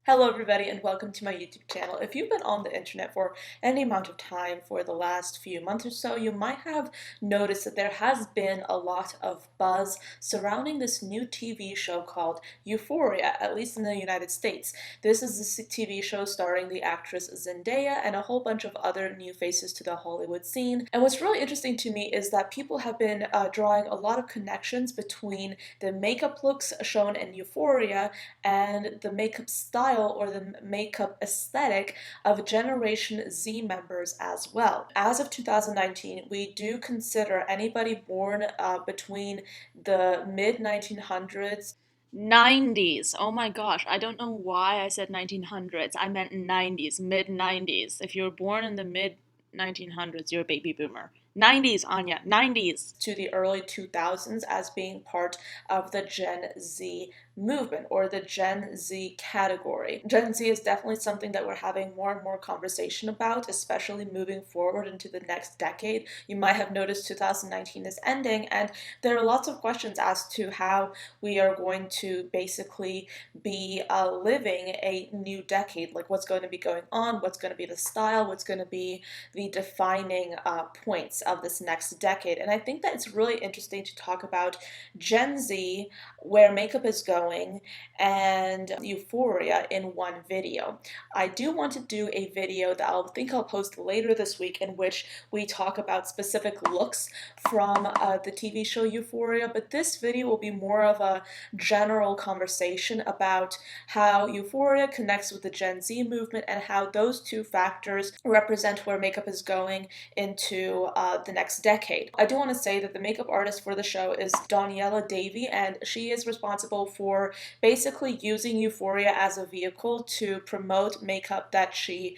Hello everybody and welcome to my YouTube channel. If you've been on the internet for any amount of time for the last few months or so, you might have noticed that there has been a lot of buzz surrounding this new TV show called Euphoria, at least in the United States. This is a TV show starring the actress Zendaya and a whole bunch of other new faces to the Hollywood scene. And what's really interesting to me is that people have been drawing a lot of connections between the makeup looks shown in Euphoria and the makeup style or the makeup aesthetic of Generation Z members as well. As of 2019, we do consider anybody born between the mid 1900s. 90s. Oh my gosh, I don't know why I said 1900s. I meant 90s, mid 90s. If you were born in the mid 1900s, you're a baby boomer. 90s, Anya, 90s to the early 2000s as being part of the Gen Z movement or the Gen Z category. Gen Z is definitely something that we're having more and more conversation about, especially moving forward into the next decade. You might have noticed 2019 is ending, and there are lots of questions as to how we are going to basically be living a new decade. Like what's going to be going on, what's going to be the style, what's going to be the defining points of this next decade. And I think that it's really interesting to talk about Gen Z, where makeup is going, and Euphoria in one video. I do want to do a video that I'll post later this week in which we talk about specific looks from the TV show Euphoria, but this video will be more of a general conversation about how Euphoria connects with the Gen Z movement and how those two factors represent where makeup is going into the next decade. I do want to say that the makeup artist for the show is Daniela Davy, and she is responsible for basically using Euphoria as a vehicle to promote makeup that she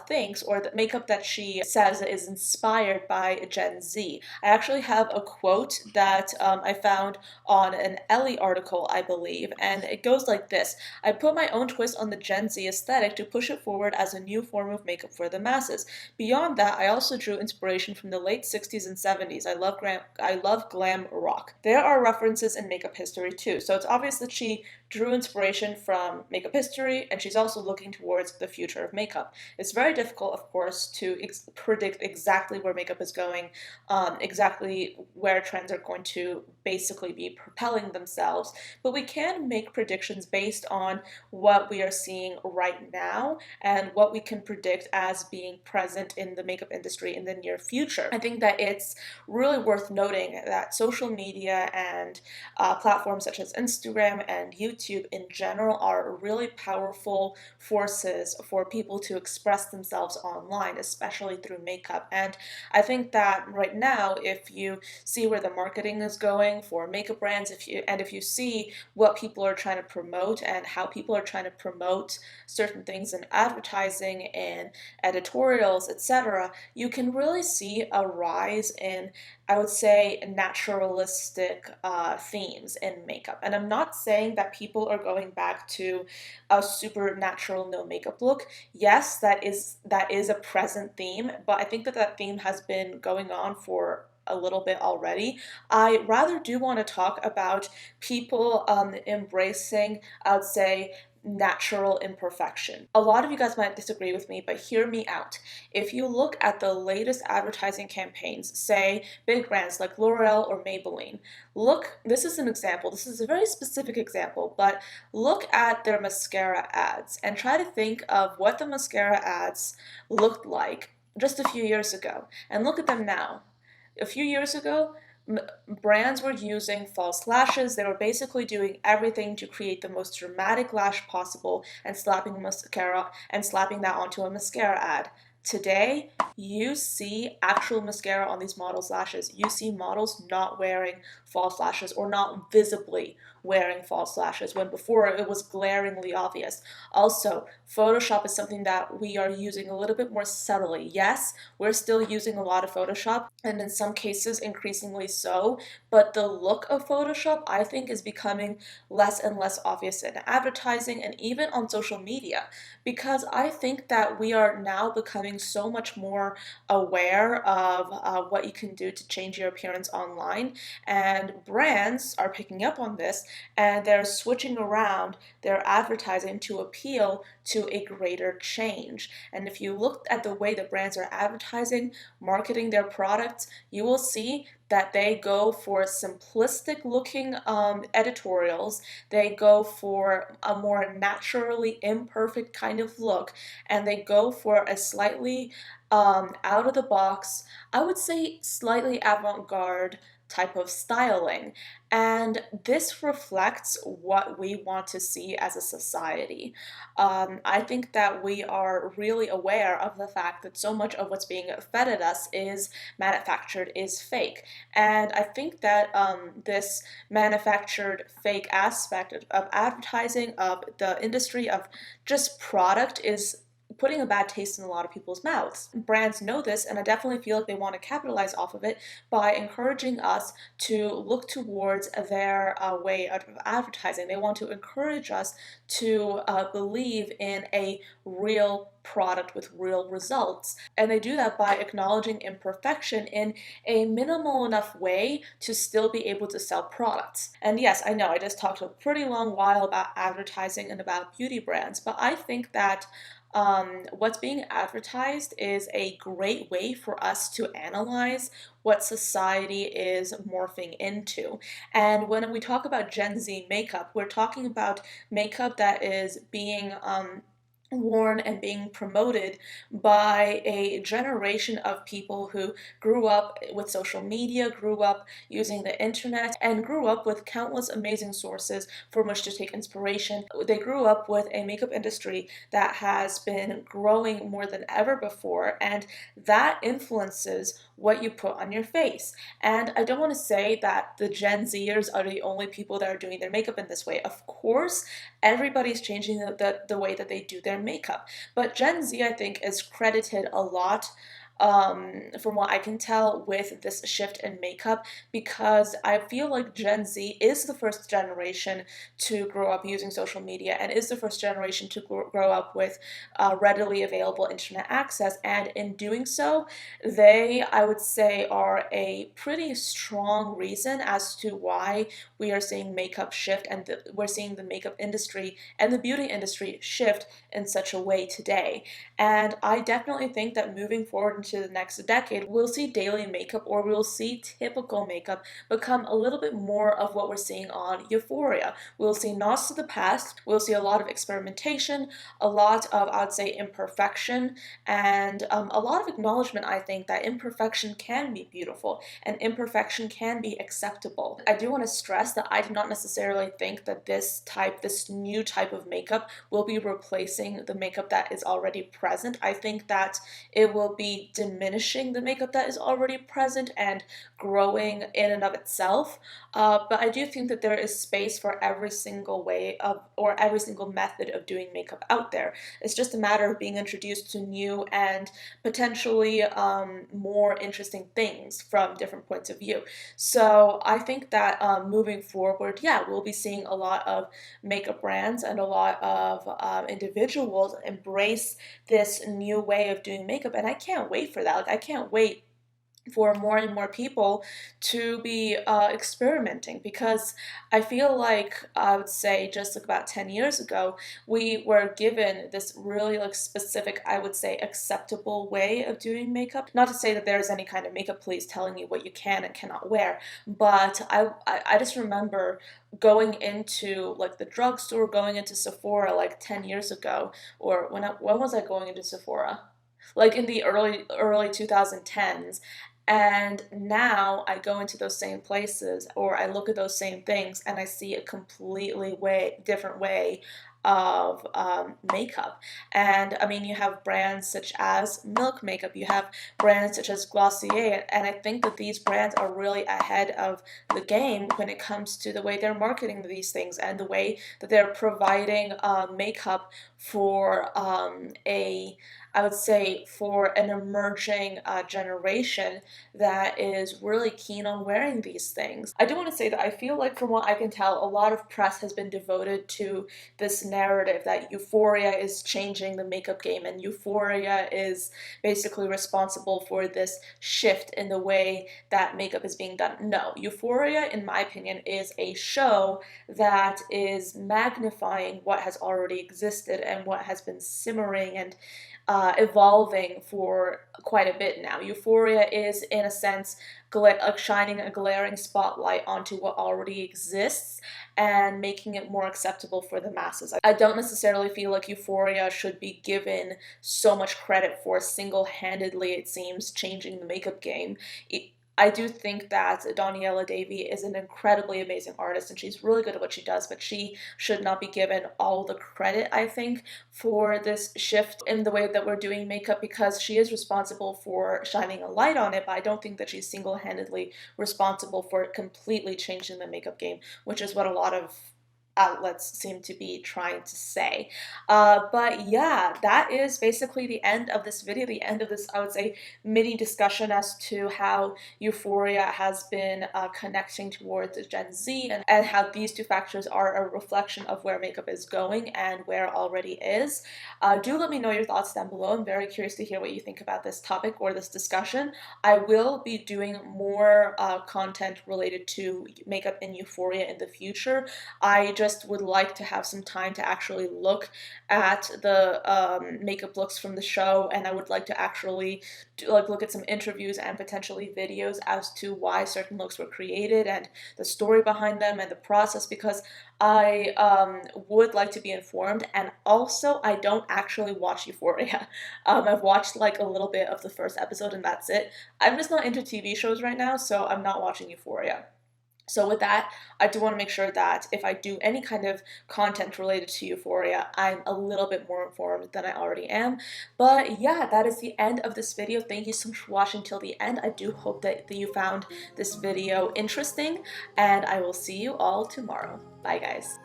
thinks, or the makeup that she says is inspired by Gen Z. I actually have a quote that I found on an Ellie article, I believe, and it goes like this: "I put my own twist on the Gen Z aesthetic to push it forward as a new form of makeup for the masses. Beyond that, I also drew inspiration from the late 60s and 70s. I love glam rock." There are references in makeup history too, so it's obvious that she drew inspiration from makeup history, and she's also looking towards the future of makeup. It's very difficult, of course, to predict exactly where makeup is going, exactly where trends are going to basically be propelling themselves, but we can make predictions based on what we are seeing right now and what we can predict as being present in the makeup industry in the near future. I think that it's really worth noting that social media and platforms such as Instagram and YouTube in general are really powerful forces for people to express themselves online, especially through makeup. And I think that right now, if you see where the marketing is going for makeup brands, if you see what people are trying to promote and how people are trying to promote certain things in advertising and editorials, etc., you can really see a rise in, I would say, naturalistic themes in makeup. And I'm not saying that people are going back to a supernatural no makeup look. Yes, that is a present theme, but I think that that theme has been going on for a little bit already. I rather do want to talk about people embracing, I would say, natural imperfection. A lot of you guys might disagree with me, but hear me out. If you look at the latest advertising campaigns, say big brands like L'Oreal or Maybelline, this is an example, this is a very specific example, but look at their mascara ads and try to think of what the mascara ads looked like just a few years ago, and look at them now. A few years ago, brands were using false lashes. They were basically doing everything to create the most dramatic lash possible and slapping mascara and slapping that onto a mascara ad. Today, you see actual mascara on these models' lashes. You see models not wearing false lashes or not visibly wearing false lashes, when before it was glaringly obvious. Also, Photoshop is something that we are using a little bit more subtly. Yes, we're still using a lot of Photoshop, and in some cases increasingly so, but the look of Photoshop, I think, is becoming less and less obvious in advertising and even on social media, because I think that we are now becoming so much more aware of what you can do to change your appearance online, and brands are picking up on this and they're switching around their advertising to appeal to a greater change. And if you look at the way the brands are advertising, marketing their products, you will see that they go for simplistic looking editorials. They go for a more naturally imperfect kind of look, and they go for a slightly out of the box, I would say slightly avant garde type of styling. And this reflects what we want to see as a society. I think that we are really aware of the fact that so much of what's being fed at us is manufactured, is fake. And I think that this manufactured fake aspect of advertising, of the industry, of just product is putting a bad taste in a lot of people's mouths. Brands know this, and I definitely feel like they want to capitalize off of it by encouraging us to look towards their way of advertising. They want to encourage us to believe in a real product with real results. And they do that by acknowledging imperfection in a minimal enough way to still be able to sell products. And yes, I know I just talked a pretty long while about advertising and about beauty brands, but I think that what's being advertised is a great way for us to analyze what society is morphing into. And when we talk about Gen Z makeup, we're talking about makeup that is being worn and being promoted by a generation of people who grew up with social media, grew up using the internet, and grew up with countless amazing sources from which to take inspiration. They grew up with a makeup industry that has been growing more than ever before, and that influences what you put on your face. And I don't want to say that the Gen Zers are the only people that are doing their makeup in this way. Of course, everybody's changing the way that they do their makeup. But Gen Z, I think, is credited a lot, from what I can tell, with this shift in makeup, because I feel like Gen Z is the first generation to grow up using social media and is the first generation to grow up with readily available internet access. And in doing so, they, I would say, are a pretty strong reason as to why we are seeing makeup shift, and we're seeing the makeup industry and the beauty industry shift in such a way today. And I definitely think that moving forward into the next decade, we'll see daily makeup, or we'll see typical makeup, become a little bit more of what we're seeing on Euphoria. We'll see nods to the past, we'll see a lot of experimentation, a lot of, I'd say, imperfection, and a lot of acknowledgement, I think, that imperfection can be beautiful and imperfection can be acceptable. I do want to stress that I do not necessarily think that this new type of makeup will be replacing the makeup that is already present. I think that it will be diminishing the makeup that is already present and growing in and of itself. But I do think that there is space for every single way of, or every single method of doing makeup out there. It's just a matter of being introduced to new and potentially more interesting things from different points of view. So I think that moving forward, yeah, we'll be seeing a lot of makeup brands and a lot of individuals embrace this new way of doing makeup, and I can't wait for that. Like, I can't wait for more and more people to be experimenting, because I feel like, I would say, just like about 10 years ago, we were given this really like specific, I would say, acceptable way of doing makeup. Not to say that there is any kind of makeup police telling you what you can and cannot wear, but I just remember going into like the drugstore, going into Sephora like 10 years ago, or when was I going into Sephora? Like in the early 2010s. And now I go into those same places, or I look at those same things, and I see a completely different way of makeup. And I mean, you have brands such as Milk Makeup, you have brands such as Glossier, and I think that these brands are really ahead of the game when it comes to the way they're marketing these things and the way that they're providing makeup for I would say, for an emerging generation that is really keen on wearing these things. I do want to say that I feel like, from what I can tell, a lot of press has been devoted to this narrative that Euphoria is changing the makeup game and Euphoria is basically responsible for this shift in the way that makeup is being done. No, Euphoria, in my opinion, is a show that is magnifying what has already existed and what has been simmering and evolving for quite a bit now. Euphoria is, in a sense, shining a glaring spotlight onto what already exists and making it more acceptable for the masses. I don't necessarily feel like Euphoria should be given so much credit for single-handedly, it seems, changing the makeup game. I do think that Daniela Davy is an incredibly amazing artist and she's really good at what she does, but she should not be given all the credit, I think, for this shift in the way that we're doing makeup because she is responsible for shining a light on it, but I don't think that she's single-handedly responsible for completely changing the makeup game, which is what a lot of outlets seem to be trying to say. But yeah, that is basically the end of this video, the end of this, I would say, mini discussion as to how Euphoria has been connecting towards Gen Z and how these two factors are a reflection of where makeup is going and where it already is. Do let me know your thoughts down below. I'm very curious to hear what you think about this topic or this discussion. I will be doing more content related to makeup in Euphoria in the future. I just would like to have some time to actually look at the makeup looks from the show, and I would like to actually look at some interviews and potentially videos as to why certain looks were created and the story behind them and the process, because I would like to be informed. And also, I don't actually watch Euphoria. I've watched like a little bit of the first episode and that's it. I'm just not into TV shows right now, so I'm not watching Euphoria. So with that, I do want to make sure that if I do any kind of content related to Euphoria, I'm a little bit more informed than I already am. But yeah, that is the end of this video. Thank you so much for watching till the end. I do hope that you found this video interesting, and I will see you all tomorrow. Bye, guys.